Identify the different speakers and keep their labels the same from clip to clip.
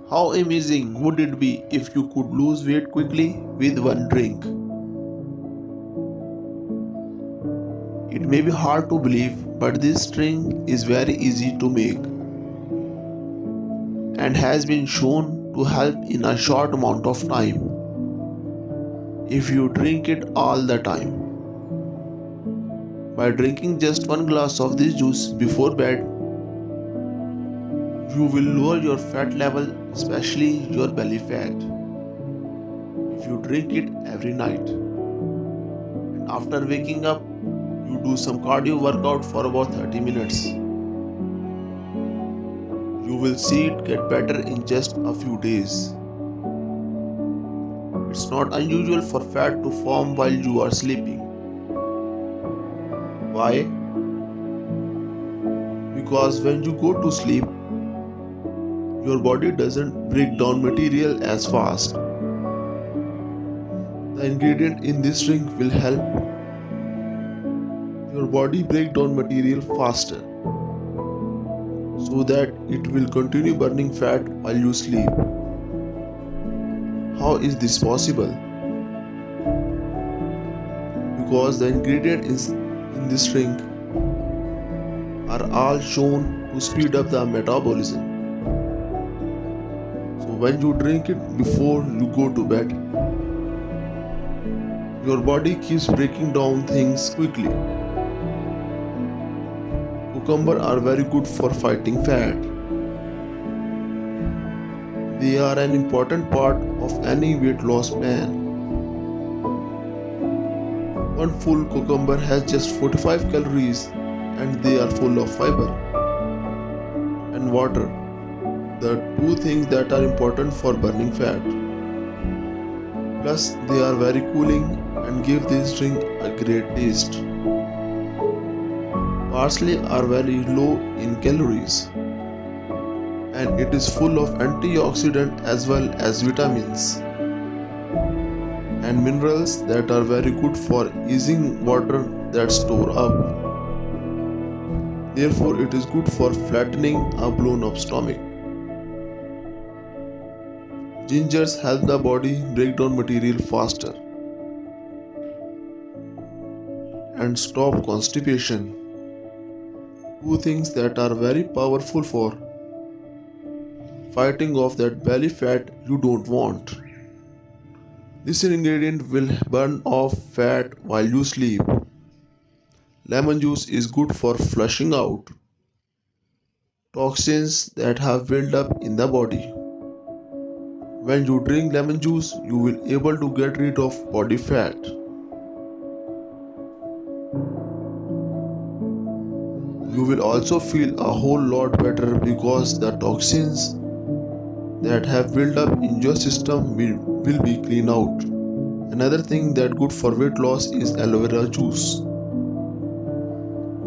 Speaker 1: How amazing would it be if you could lose weight quickly with one drink? It may be hard to believe, but this drink is very easy to make and has been shown to help in a short amount of time if you drink it all the time. By drinking just one glass of this juice before bed, you will lower your fat level, especially your belly fat, if you drink it every night. And after waking up, you do some cardio workout for about 30 minutes. You will see it get better in just a few days. It's not unusual for fat to form while you are sleeping. Why? Because when you go to sleep, your body doesn't break down material as fast. The ingredient in this drink will help your body break down material faster so that it will continue burning fat while you sleep. How is this possible? Because the ingredients in this drink are all shown to speed up the metabolism. So when you drink it before you go to bed, your body keeps breaking down things quickly. Cucumber are very good for fighting fat. They are an important part of any weight loss plan. One full cucumber has just 45 calories and they are full of fiber and water, the two things that are important for burning fat. Plus, they are very cooling and give this drink a great taste. Parsley are very low in calories and it is full of antioxidants as well as vitamins and minerals that are very good for easing water that store up. Therefore, it is good for flattening a blown up stomach. Gingers help the body break down material faster and stop constipation. Two things that are very powerful for fighting off that belly fat you don't want. This ingredient will burn off fat while you sleep. Lemon juice is good for flushing out toxins that have built up in the body. When you drink lemon juice, you will be able to get rid of body fat. You will also feel a whole lot better because the toxins that have built up in your system will be cleaned out. Another thing that good for weight loss is aloe vera juice.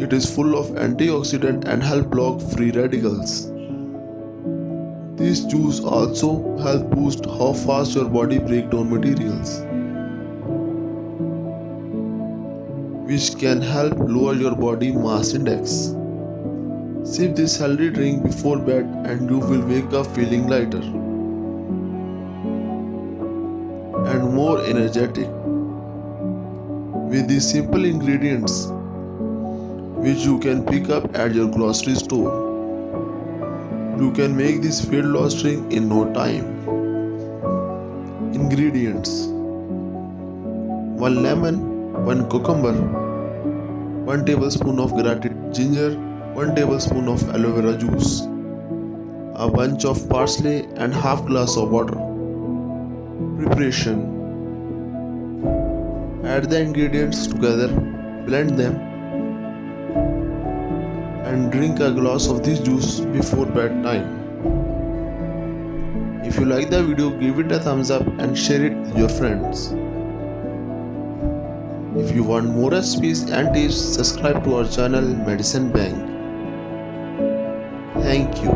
Speaker 1: It is full of antioxidant and help block free radicals. This juice also help boost how fast your body breaks down materials, which can help lower your body mass index. Sip this healthy drink before bed and you will wake up feeling lighter and more energetic. With these simple ingredients, which you can pick up at your grocery store, you can make this weight loss drink in no time. Ingredients: 1 lemon, 1 cucumber, 1 tablespoon of grated ginger, 1 tablespoon of aloe vera juice, a bunch of parsley and half glass of water. Preparation: add the ingredients together, blend them and drink a glass of this juice before bedtime. If you like the video, give it a thumbs up and share it with your friends. If you want more recipes and tips, subscribe to our channel Medicine Bank. Thank you.